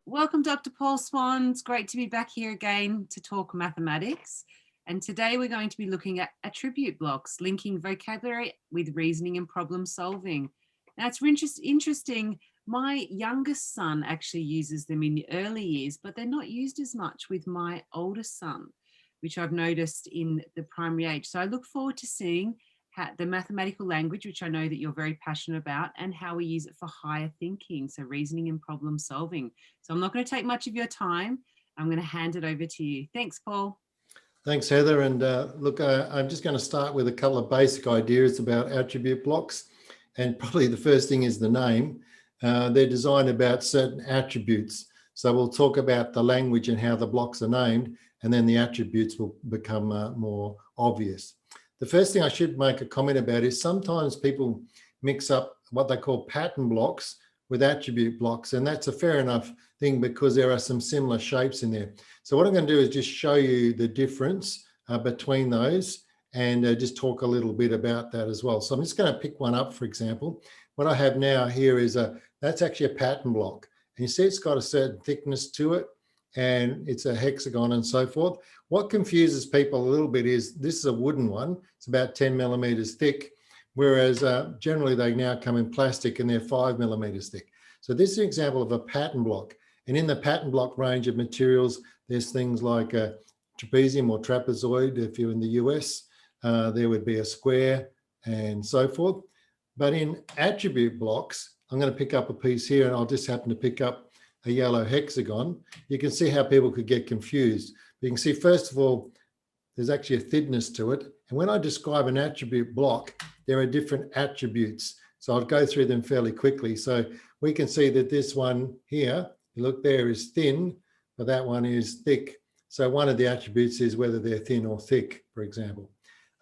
Welcome, Dr. Paul Swan. It's great to be back here again to talk mathematics. And today we're going to be looking at attribute blocks, linking vocabulary with reasoning and problem solving. Now, it's interesting. My youngest son actually uses them in the early years, but they're not used as much with my oldest son, which I've noticed in the primary age. So I look forward to seeing the mathematical language, which I know that you're very passionate about, and how we use it for higher thinking, so reasoning and problem solving. So I'm not going to take much of your time. I'm going to hand it over to you. Thanks, Paul. Thanks, Heather. And look, I'm just going to start with a couple of basic ideas about attribute blocks. And probably the first thing is the name. They're designed about certain attributes. So we'll talk about the language and how the blocks are named, and then the attributes will become more obvious. The first thing I should make a comment about is sometimes people mix up what they call pattern blocks with attribute blocks, and that's a fair enough thing because there are some similar shapes in there. So what I'm going to do is just show you the difference between those and just talk a little bit about that as well. So I'm just going to pick one up, for example. What I have now here is that's actually a pattern block. And you see it's got a certain thickness to it, and it's a hexagon and so forth. What confuses people a little bit is this is a wooden one. It's about 10 millimeters thick, whereas generally they now come in plastic and they're 5 millimeters thick. So this is an example of a pattern block. And in the pattern block range of materials, there's things like a trapezium or trapezoid. If you're in the US, there would be a square and so forth. But in attribute blocks, I'm going to pick up a piece here, and I'll just happen to pick up a yellow hexagon. You can see how people could get confused. You can see, first of all, there's actually a thinness to it. And when I describe an attribute block, there are different attributes. So I'll go through them fairly quickly. So we can see that this one here, you look there, is thin, but that one is thick. So one of the attributes is whether they're thin or thick, for example.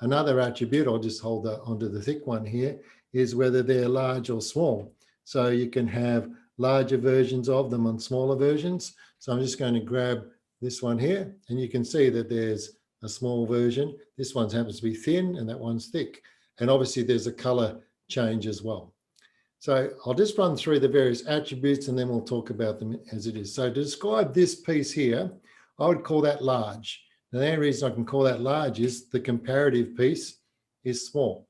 Another attribute, I'll just hold onto the thick one here, is whether they're large or small. So you can have larger versions of them and smaller versions. So I'm just going to grab this one here, and you can see that there's a small version. This one happens to be thin and that one's thick. And obviously there's a color change as well. So I'll just run through the various attributes and then we'll talk about them as it is. So to describe this piece here, I would call that large. Now, the only reason I can call that large is the comparative piece is small.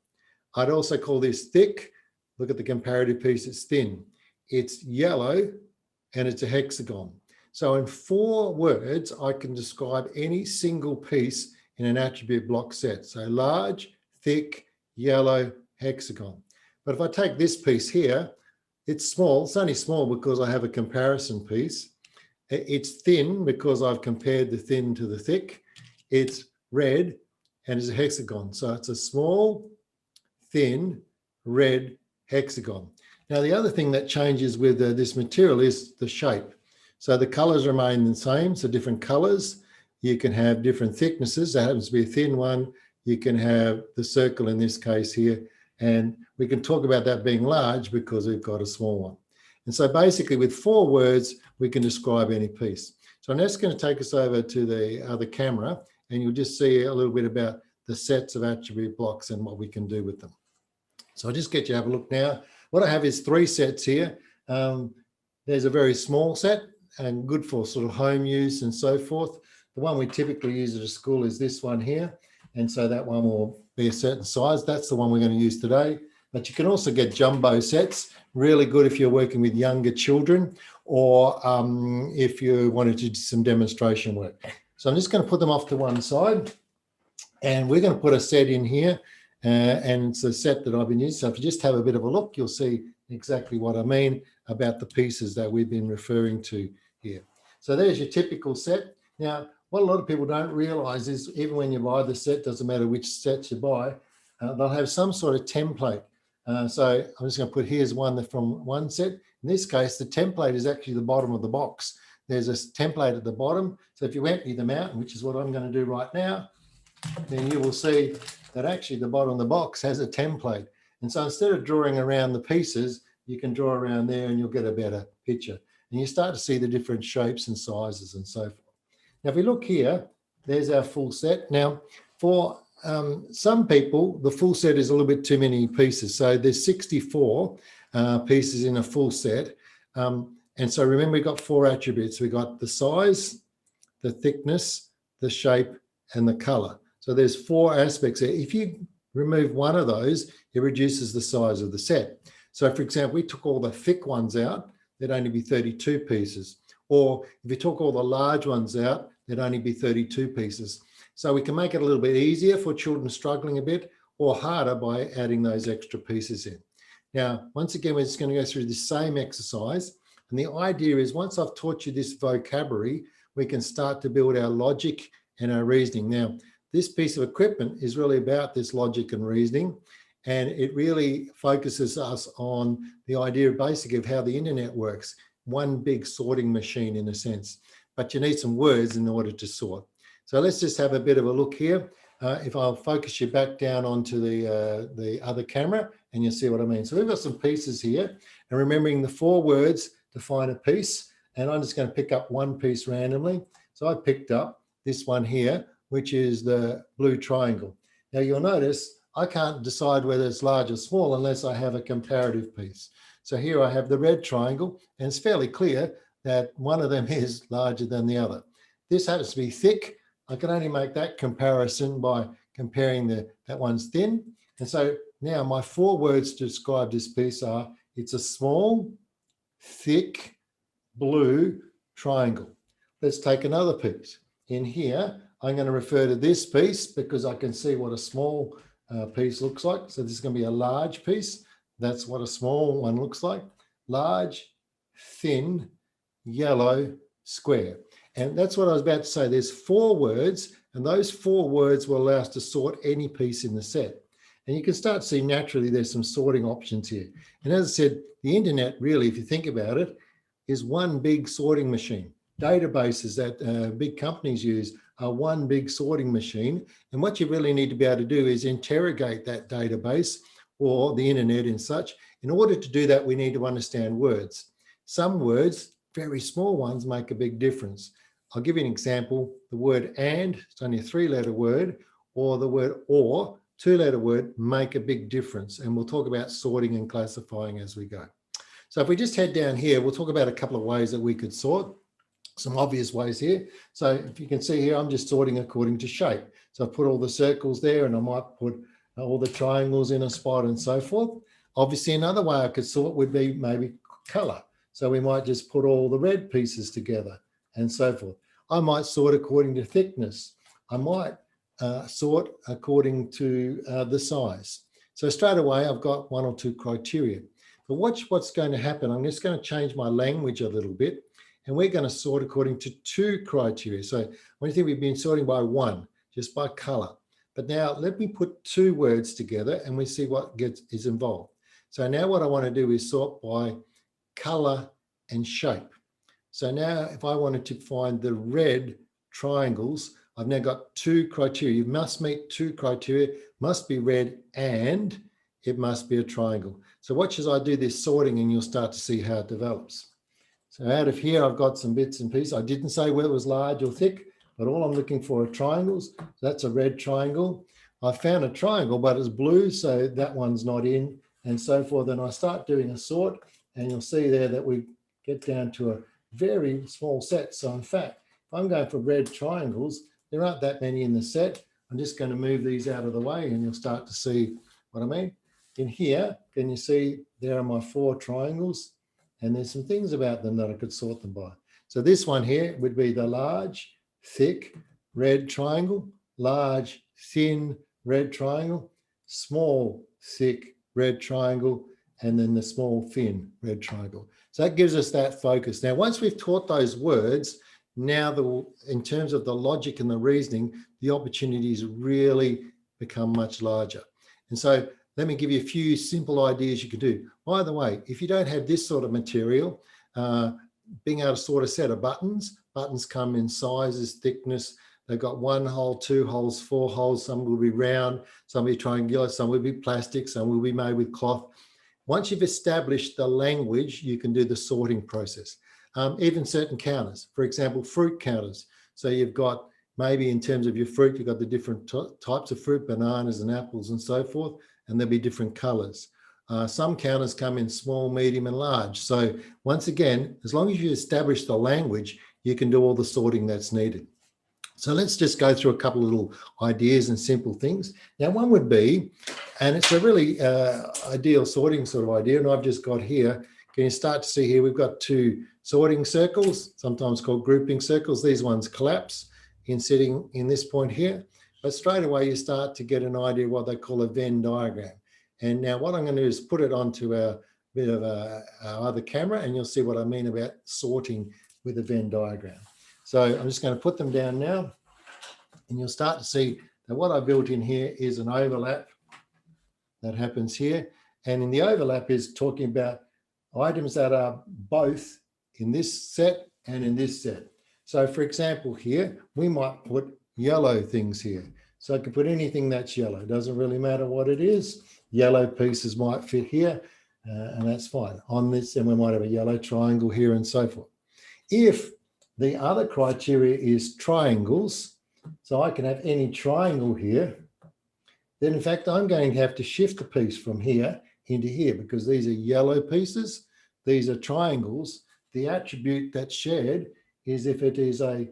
I'd also call this thick. Look at the comparative piece, it's thin. It's yellow and it's a hexagon. So in 4 words, I can describe any single piece in an attribute block set. So large, thick, yellow, hexagon. But if I take this piece here, it's small. It's only small because I have a comparison piece. It's thin because I've compared the thin to the thick. It's red and it's a hexagon. So it's a small, thin, red hexagon. Now, the other thing that changes with this material is the shape. So the colors remain the same, so different colors. You can have different thicknesses. That happens to be a thin one. You can have the circle in this case here. And we can talk about that being large because we've got a small one. And so basically with 4 words, we can describe any piece. So I'm just going to take us over to the other camera, and you'll just see a little bit about the sets of attribute blocks and what we can do with them. So I'll just get you to have a look now. What I have is 3 sets here. There's a very small set and good for sort of home use and so forth. The one we typically use at a school is this one here. And so that one will be a certain size. That's the one we're going to use today. But you can also get jumbo sets, really good if you're working with younger children or if you wanted to do some demonstration work. So I'm just going to put them off to one side. And we're going to put a set in here. And it's a set that I've been using. So if you just have a bit of a look, you'll see exactly what I mean about the pieces that we've been referring to here. So there's your typical set. Now, what a lot of people don't realize is even when you buy the set, doesn't matter which sets you buy, they'll have some sort of template. So I'm just going to put here's one from one set. In this case, the template is actually the bottom of the box. There's a template at the bottom. So if you empty them out, which is what I'm going to do right now, then you will see that actually the bottom of the box has a template. And so instead of drawing around the pieces, you can draw around there and you'll get a better picture. And you start to see the different shapes and sizes and so forth. Now, if we look here, there's our full set. Now, for some people, the full set is a little bit too many pieces. So there's 64 pieces in a full set. And And so remember, we've got 4 attributes. We've got the size, the thickness, the shape, and the color. So there's 4 aspects there. If you remove one of those, it reduces the size of the set. So for example, we took all the thick ones out, there'd only be 32 pieces. Or if you took all the large ones out, there'd only be 32 pieces. So we can make it a little bit easier for children struggling a bit, or harder by adding those extra pieces in. Now, once again, we're just going to go through the same exercise. And the idea is, once I've taught you this vocabulary, we can start to build our logic and our reasoning. Now, this piece of equipment is really about this logic and reasoning, and it really focuses us on the idea basically of how the internet works. One big sorting machine in a sense, but you need some words in order to sort. So let's just have a bit of a look here. If I'll focus you back down onto the other camera, and you'll see what I mean. So we've got some pieces here, and remembering the 4 words define a piece, and I'm just going to pick up one piece randomly. So I picked up this one here, which is the blue triangle. Now you'll notice I can't decide whether it's large or small unless I have a comparative piece. So here I have the red triangle, and it's fairly clear that one of them is larger than the other. This happens to be thick. I can only make that comparison by comparing that one's thin. And so now my 4 words to describe this piece are, it's a small, thick, blue triangle. Let's take another piece. In here, I'm going to refer to this piece because I can see what a small piece looks like. So this is going to be a large piece. That's what a small one looks like. Large, thin, yellow, square. And that's what I was about to say. There's 4 words, and those 4 words will allow us to sort any piece in the set. And you can start to see naturally there's some sorting options here. And as I said, the internet really, if you think about it, is one big sorting machine. Databases that big companies use are one big sorting machine. And what you really need to be able to do is interrogate that database or the internet and such. In order to do that, we need to understand words. Some words, very small ones, make a big difference. I'll give you an example. The word and, it's only a 3-letter word, or the word or, 2-letter word, make a big difference. And we'll talk about sorting and classifying as we go. So if we just head down here, we'll talk about a couple of ways that we could sort. Some obvious ways here. So if you can see here, I'm just sorting according to shape. So I've put all the circles there, and I might put all the triangles in a spot and so forth. Obviously, another way I could sort would be maybe color. So we might just put all the red pieces together and so forth. I might sort according to thickness. I might sort according to the size. So straight away, I've got 1 or 2 criteria. But watch what's going to happen. I'm just going to change my language a little bit, and we're going to sort according to 2 criteria. So when you think we've been sorting by 1, just by color. But now let me put 2 words together and we see what is involved. So now what I want to do is sort by color and shape. So now if I wanted to find the red triangles, I've now got 2 criteria. You must meet 2 criteria, must be red, and it must be a triangle. So watch as I do this sorting and you'll start to see how it develops. So out of here, I've got some bits and pieces. I didn't say whether it was large or thick, but all I'm looking for are triangles. So that's a red triangle. I found a triangle, but it's blue, so that one's not in, and so forth. And I start doing a sort, and you'll see there that we get down to a very small set. So in fact, if I'm going for red triangles, there aren't that many in the set. I'm just going to move these out of the way, and you'll start to see what I mean. In here, can you see there are my 4 triangles? And there's some things about them that I could sort them by. So this one here would be the large, thick, red triangle, large, thin, red triangle, small, thick, red triangle, and then the small, thin, red triangle. So that gives us that focus. Now, once we've taught those words, now in terms of the logic and the reasoning, the opportunities really become much larger. And so let me give you a few simple ideas you can do. By the way, if you don't have this sort of material, being able to sort a set of buttons come in sizes, thickness. They've got 1 hole, 2 holes, 4 holes. Some will be round, some will be triangular, some will be plastic, some will be made with cloth. Once you've established the language, you can do the sorting process. Even certain counters, for example, fruit counters. So you've got maybe in terms of your fruit, you've got the different types of fruit, bananas and apples and so forth, and there'll be different colors. Some counters come in small, medium, and large. So once again, as long as you establish the language, you can do all the sorting that's needed. So let's just go through a couple of little ideas and simple things. Now, one would be, and it's a really ideal sorting sort of idea, and I've just got here, can you start to see here, we've got two sorting circles, sometimes called grouping circles. These ones collapse in sitting in this point here, but straight away you start to get an idea of what they call a Venn diagram. And now what I'm going to do is put it onto a bit of our other camera, and you'll see what I mean about sorting with a Venn diagram. So I'm just going to put them down now, and you'll start to see that what I built in here is an overlap that happens here. And in the overlap is talking about items that are both in this set and in this set. So for example, here, we might put yellow things here. So I can put anything that's yellow. It doesn't really matter what it is. Yellow pieces might fit here, and that's fine. On this, and we might have a yellow triangle here and so forth. If the other criteria is triangles, so I can have any triangle here, then in fact, I'm going to have to shift the piece from here into here because these are yellow pieces, these are triangles. The attribute that's shared is if it is a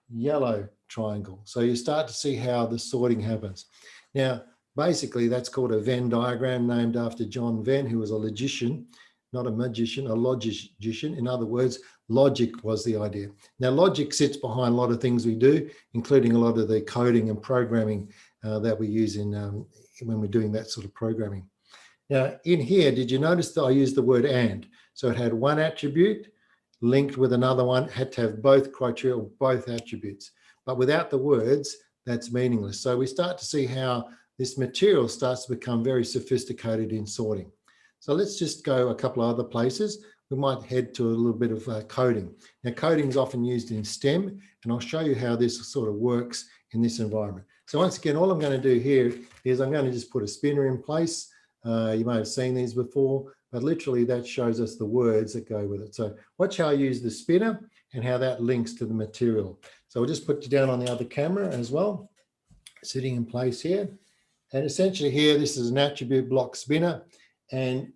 yellow triangle. So you start to see how the sorting happens. Now, basically, that's called a Venn diagram, named after John Venn, who was a logician, not a magician, a logician. In other words, logic was the idea. Now, logic sits behind a lot of things we do, including a lot of the coding and programming that we use in when we're doing that sort of programming. Now, in here, did you notice that I used the word and? So it had one attribute linked with another one, had to have both criteria, or both attributes. But without the words, that's meaningless. So we start to see how this material starts to become very sophisticated in sorting. So let's just go a couple of other places. We might head to a little bit of coding. Now, coding is often used in STEM, and I'll show you how this sort of works in this environment. So once again, all I'm going to do here is I'm going to just put a spinner in place. You may have seen these before, but literally that shows us the words that go with it. So watch how I use the spinner and how that links to the material. So we'll just put you down on the other camera as well, sitting in place here. And essentially here, this is an attribute block spinner. And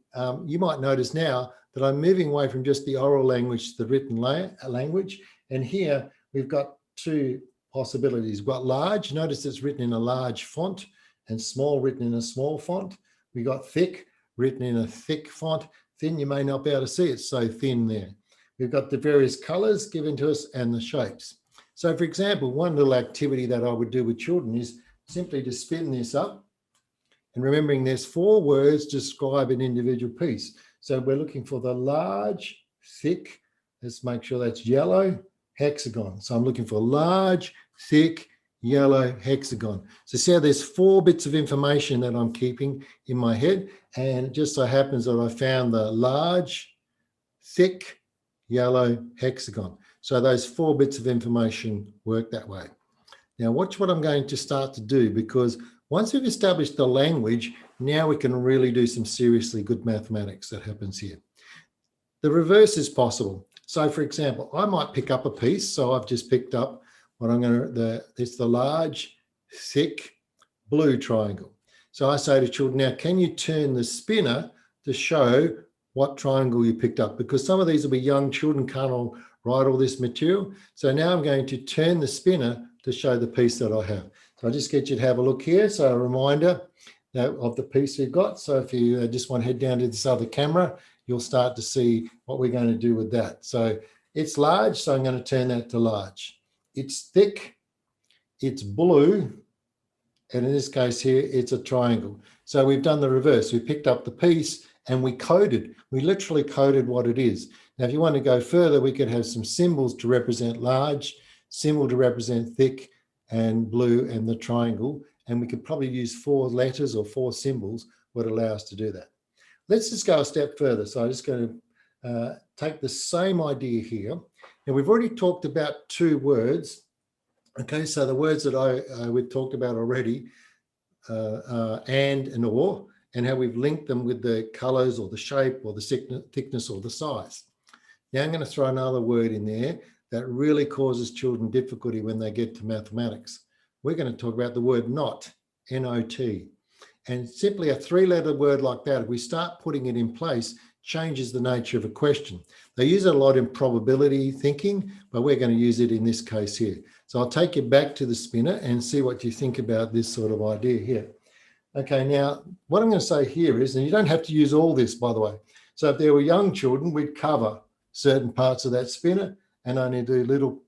you might notice now that I'm moving away from just the oral language to the written language. And here we've got two possibilities. We've got large, notice it's written in a large font, and small written in a small font. We got thick written in a thick font. Thin, you may not be able to see, it's so thin there. We've got the various colors given to us and the shapes. So for example, one little activity that I would do with children is simply to spin this up, and remembering there's 4 words to describe an individual piece. So we're looking for the large, thick, let's make sure that's yellow, hexagon. So I'm looking for large, thick, yellow hexagon. So see how there's 4 bits of information that I'm keeping in my head, and it just so happens that I found the large, thick, yellow hexagon. So those 4 bits of information work that way. Now watch what I'm going to start to do, because once we've established the language, now we can really do some seriously good mathematics that happens here. The reverse is possible. So for example, I might pick up a piece. So I've just picked up what I'm going to, it's the large, thick blue triangle. So I say to children, now can you turn the spinner to show what triangle you picked up? Because some of these will be young children, can't all write all this material. So now I'm going to turn the spinner to show the piece that I have. So I'll just get you to have a look here. So a reminder of the piece we've got. So if you just want to head down to this other camera, you'll start to see what we're going to do with that. So it's large, so I'm going to turn that to large. It's thick, it's blue, and in this case here, it's a triangle. So we've done the reverse. We picked up the piece and we coded. We literally coded what it is. Now, if you want to go further, we could have some symbols to represent large, symbol to represent thick and blue and the triangle. And we could probably use 4 letters or 4 symbols would allow us to do that. Let's just go a step further. So I'm just going to take the same idea here. Now we've already talked about 2 words. Okay, so the words that we've talked about already, and or, and how we've linked them with the colors or the shape or the thickness or the size. Now I'm going to throw another word in there that really causes children difficulty when they get to mathematics. We're going to talk about the word not, N-O-T. And simply a 3-letter word like that, if we start putting it in place, changes the nature of a question. They use it a lot in probability thinking, but we're going to use it in this case here. So I'll take you back to the spinner and see what you think about this sort of idea here. Okay, now what I'm going to say here is, and you don't have to use all this, by the way. So if there were young children, we'd cover certain parts of that spinner and only do little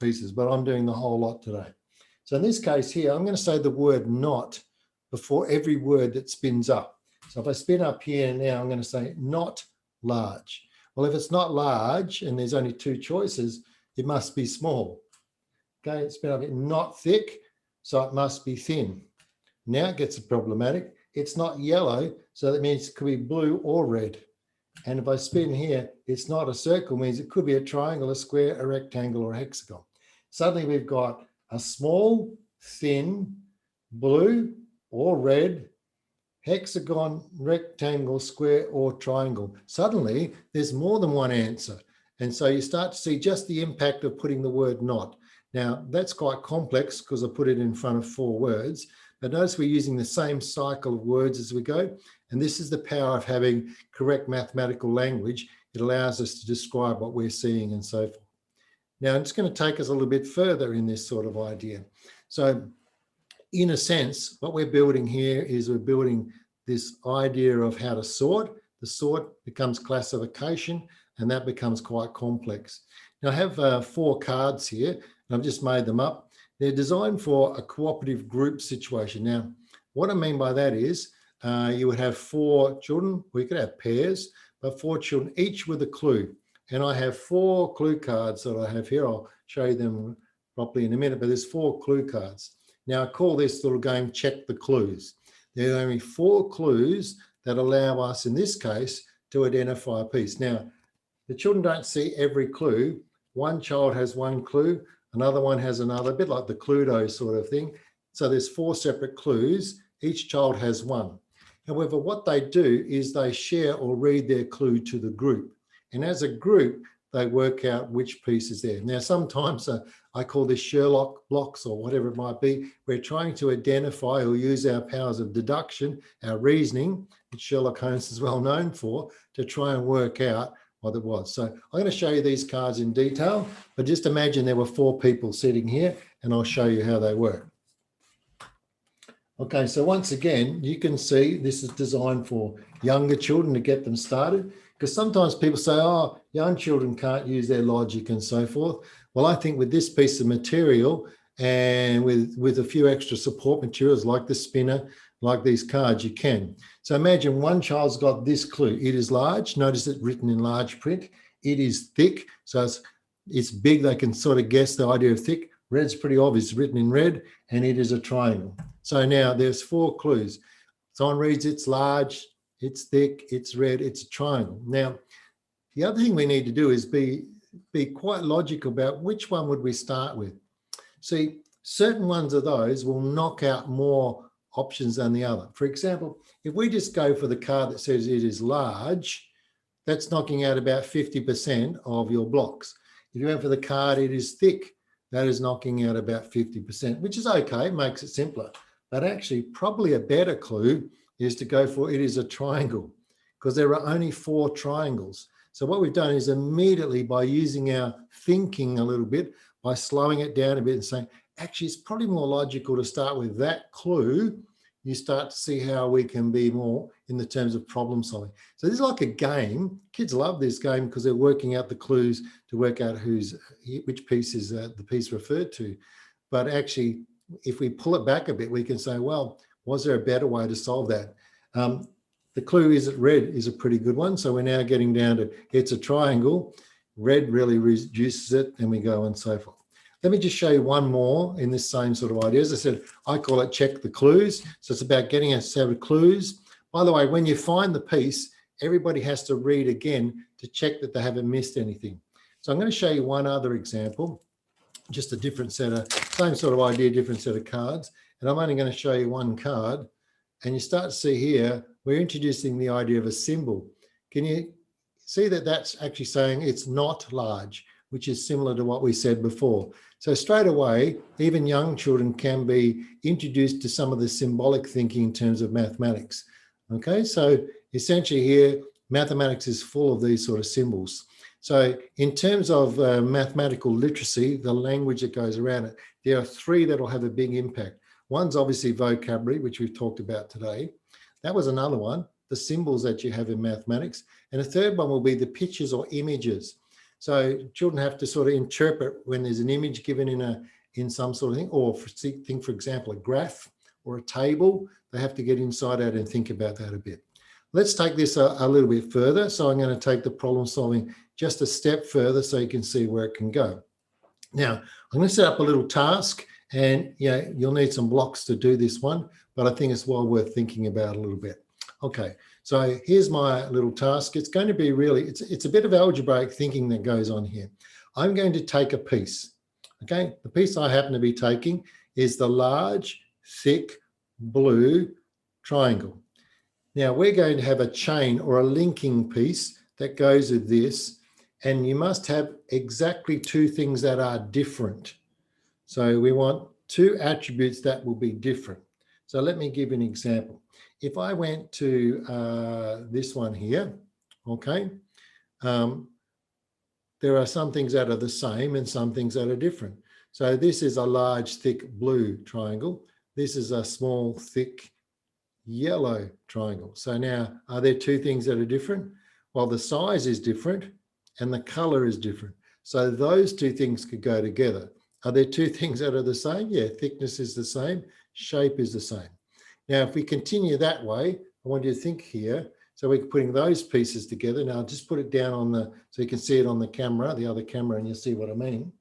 pieces, but I'm doing the whole lot today. So in this case here, I'm going to say the word not before every word that spins up. So if I spin up here now, I'm going to say not large. Well, if it's not large and there's only 2 choices, it must be small. Okay, spin up here, not thick, so it must be thin. Now it gets problematic. It's not yellow, so that means it could be blue or red. And if I spin here, it's not a circle, means it could be a triangle, a square, a rectangle, or a hexagon. Suddenly we've got a small, thin, blue or red, hexagon, rectangle, square, or triangle. Suddenly there's more than one answer. And so you start to see just the impact of putting the word not. Now that's quite complex because I put it in front of 4 words. But notice we're using the same cycle of words as we go. And this is the power of having correct mathematical language. It allows us to describe what we're seeing and so forth. Now, I'm just going to take us a little bit further in this sort of idea. So in a sense, what we're building here is we're building this idea of how to sort. The sort becomes classification, and that becomes quite complex. Now, I have 4 cards here, and I've just made them up. They're designed for a cooperative group situation. Now, what I mean by that is you would have 4 children. We could have pairs, but 4 children, each with a clue. And I have 4 clue cards that I have here. I'll show you them properly in a minute, but there's 4 clue cards. Now, I call this little game Check the Clues. There are only 4 clues that allow us, in this case, to identify a piece. Now, the children don't see every clue. One child has 1 clue. Another one has another, a bit like the Cluedo sort of thing. So there's 4 separate clues. Each child has 1. However, what they do is they share or read their clue to the group. And as a group, they work out which piece is there. Now, sometimes I call this Sherlock blocks or whatever it might be. We're trying to identify or use our powers of deduction, our reasoning, which Sherlock Holmes is well known for, to try and work out what it was. So I'm going to show you these cards in detail, but just imagine there were 4 people sitting here and I'll show you how they work. Okay, so once again, you can see this is designed for younger children to get them started, because sometimes people say, oh, young children can't use their logic and so forth. Well, I think with this piece of material and with a few extra support materials like the spinner, like these cards, you can. So imagine one child's got this clue. It is large. Notice it written in large print. It is thick. So it's big. They can sort of guess the idea of thick. Red's pretty obvious, written in red, and it is a triangle. So now there's 4 clues. Someone reads it's large, it's thick, it's red, it's a triangle. Now, the other thing we need to do is be quite logical about which one would we start with. See, certain ones of those will knock out more options than the other. For example, if we just go for the card that says it is large, that's knocking out about 50% of your blocks. If you went for the card it is thick, that is knocking out about 50%, which is okay, makes it simpler. But actually, probably a better clue is to go for it is a triangle, because there are only 4 triangles. So what we've done is immediately, by using our thinking a little bit, by slowing it down a bit and saying, actually, it's probably more logical to start with that clue. You start to see how we can be more in the terms of problem solving. So this is like a game. Kids love this game because they're working out the clues to work out which piece is the piece referred to. But actually, if we pull it back a bit, we can say, well, was there a better way to solve that? The clue is that red is a pretty good one. So we're now getting down to it's a triangle. Red really reduces it, and we go and so forth. Let me just show you one more in this same sort of idea. As I said, I call it check the clues. So it's about getting a set of clues. By the way, when you find the piece, everybody has to read again to check that they haven't missed anything. So I'm going to show you one other example, just a different set of, same sort of idea, different set of cards. And I'm only going to show you one card. And you start to see here, we're introducing the idea of a symbol. Can you see that that's actually saying it's not large? which is similar to what we said before. So straight away, even young children can be introduced to some of the symbolic thinking in terms of mathematics. Okay, so essentially here, mathematics is full of these sort of symbols. So in terms of mathematical literacy, the language that goes around it, there are three that will have a big impact. One's obviously vocabulary, which we've talked about today. That was another one, the symbols that you have in mathematics. And a third one will be the pictures or images. So children have to sort of interpret when there's an image given in some sort of thing, or think, for example, a graph or a table. They have to get inside out and think about that a bit. Let's take this a little bit further. So I'm going to take the problem solving just a step further so you can see where it can go. Now, I'm going to set up a little task, and you'll need some blocks to do this one, but I think it's well worth thinking about a little bit. Okay, so here's my little task. It's going to be really, it's a bit of algebraic thinking that goes on here. I'm going to take a piece. Okay, the piece I happen to be taking is the large, thick, blue triangle. Now we're going to have a chain or a linking piece that goes with this, and you must have exactly two things that are different. So we want two attributes that will be different. So let me give you an example. If I went to this one here, okay, there are some things that are the same and some things that are different. So this is a large, thick blue triangle. This is a small, thick yellow triangle. So now, are there two things that are different? Well, the size is different and the color is different. So those two things could go together. Are there two things that are the same? Yeah, thickness is the same, shape is the same. Now, if we continue that way, I want you to think here. So we're putting those pieces together. Now, I'll just put it down on so you can see it on the camera, the other camera, and you'll see what I mean.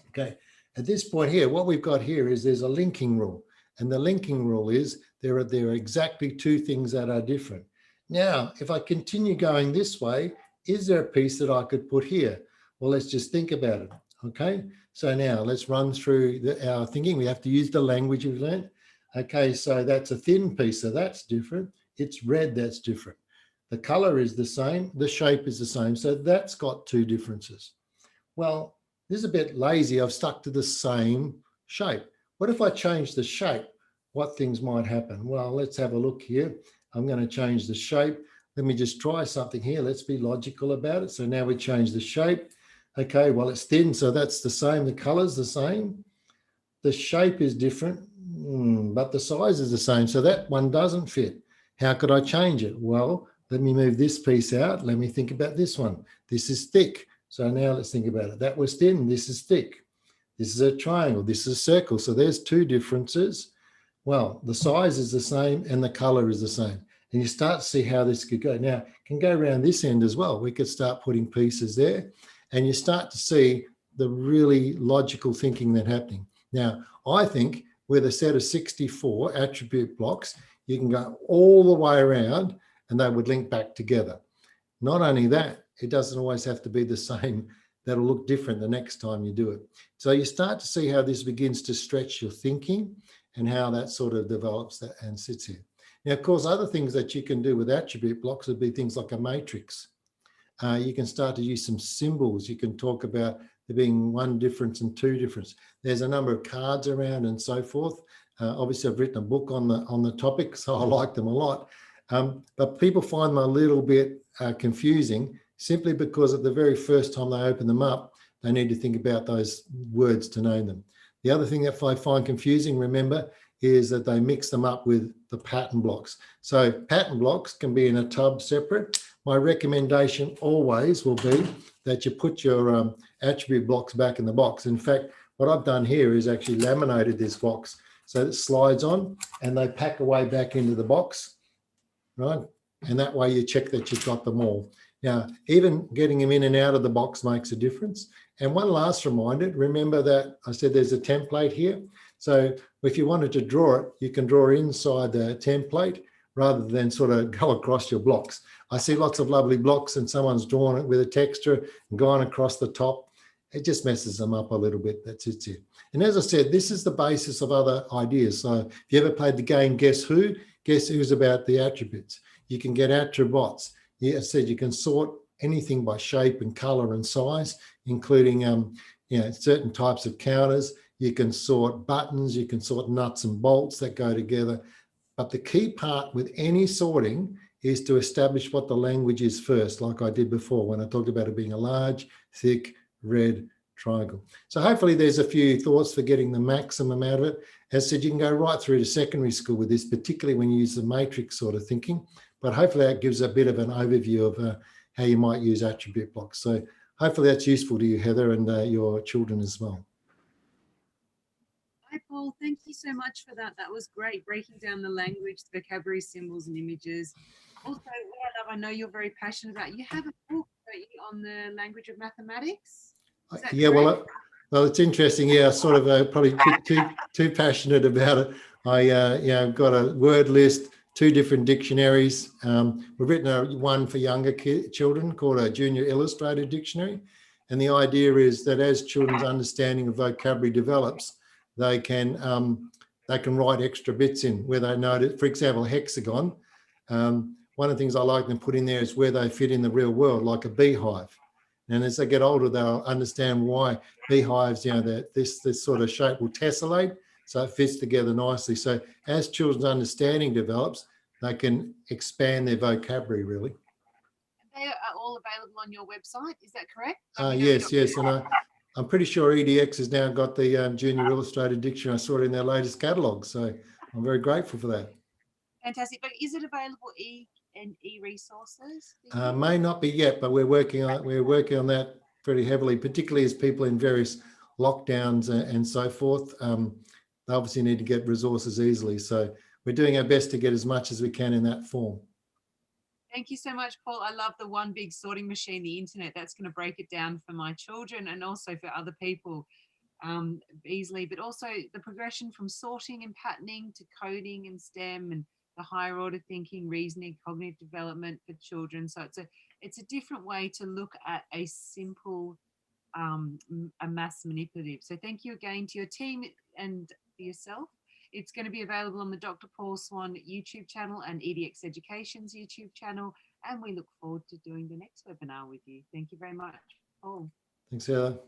Okay, at this point here, what we've got here is there's a linking rule. And the linking rule is there are exactly two things that are different. Now, if I continue going this way, is there a piece that I could put here? Well, let's just think about it. Okay, so now let's run through our thinking. We have to use the language we've learned. Okay, so that's a thin piece, so that's different. It's red, that's different. The color is the same, the shape is the same, so that's got two differences. Well, this is a bit lazy. I've stuck to the same shape. What if I change the shape? What things might happen? Well, let's have a look here. I'm going to change the shape. Let me just try something here. Let's be logical about it. So now we change the shape. Okay, well, it's thin, so that's the same. The color's the same. The shape is different, but the size is the same. So that one doesn't fit. How could I change it? Well, let me move this piece out. Let me think about this one. This is thick. So now let's think about it. That was thin. This is thick. This is a triangle. This is a circle. So there's two differences. Well, the size is the same and the color is the same. And you start to see how this could go. Now, it can go around this end as well. We could start putting pieces there, and you start to see the really logical thinking that's happening. Now, I think with a set of 64 attribute blocks, you can go all the way around and they would link back together. Not only that, it doesn't always have to be the same. That'll look different the next time you do it. So you start to see how this begins to stretch your thinking and how that sort of develops that and sits here. Now, of course, other things that you can do with attribute blocks would be things like a matrix. You can start to use some symbols. You can talk about there being one difference and two difference. There's a number of cards around and so forth. Obviously, I've written a book on the topic, so I like them a lot. But people find them a little bit confusing simply because at the very first time they open them up, they need to think about those words to name them. The other thing that I find confusing, remember, is that they mix them up with the pattern blocks. So pattern blocks can be in a tub separate. My recommendation always will be that you put your attribute blocks back in the box. In fact, what I've done here is actually laminated this box so it slides on and they pack away back into the box, right? And that way you check that you've got them all. Now, even getting them in and out of the box makes a difference. And one last reminder, remember that I said there's a template here. So if you wanted to draw it, you can draw inside the template rather than sort of go across your blocks. I see lots of lovely blocks and someone's drawn it with a texture and gone across the top. It just messes them up a little bit. That's it. And as I said, this is the basis of other ideas. So if you ever played the game Guess Who's about the attributes. You can get attributes. I said you can sort anything by shape and color and size, including certain types of counters. You can sort buttons, you can sort nuts and bolts that go together. But the key part with any sorting is to establish what the language is first, like I did before when I talked about it being a large, thick, red triangle. So hopefully there's a few thoughts for getting the maximum out of it. As I said, you can go right through to secondary school with this, particularly when you use the matrix sort of thinking. But hopefully that gives a bit of an overview of how you might use attribute blocks. So hopefully that's useful to you, Heather, and your children as well. Hi, Paul. Thank you so much for that. That was great, breaking down the language, the vocabulary, symbols, and images. Also, what I love, I know you're very passionate about, you have a book, don't you, on the language of mathematics? Is that yeah, correct? well, it's interesting. Yeah, sort of probably too passionate about it. I've got a word list, 2 different dictionaries. We've written one for younger children called a Junior Illustrated Dictionary. And the idea is that as children's understanding of vocabulary develops, they can write extra bits in where they know it. For example, hexagon. One of the things I like them to put in there is where they fit in the real world, like a beehive. And as they get older, they'll understand why beehives, this sort of shape will tessellate, so it fits together nicely. So as children's understanding develops, they can expand their vocabulary, really. They are all available on your website, is that correct? Yes. And I'm pretty sure EDX has now got the Junior Illustrated Dictionary. I saw it in their latest catalogue, so I'm very grateful for that. Fantastic. But is it available e-resources? May not be yet, but we're working on that pretty heavily, particularly as people in various lockdowns and so forth. They obviously need to get resources easily. So we're doing our best to get as much as we can in that form. Thank you so much, Paul. I love the one big sorting machine, the internet. That's going to break it down for my children and also for other people easily, but also the progression from sorting and patterning to coding and STEM and the higher order thinking, reasoning, cognitive development for children. So it's a different way to look at a simple a maths manipulative. So thank you again to your team and for yourself. It's going to be available on the Dr. Paul Swan YouTube channel and EDX Education's YouTube channel. And we look forward to doing the next webinar with you. Thank you very much, Paul. Thanks, Heather.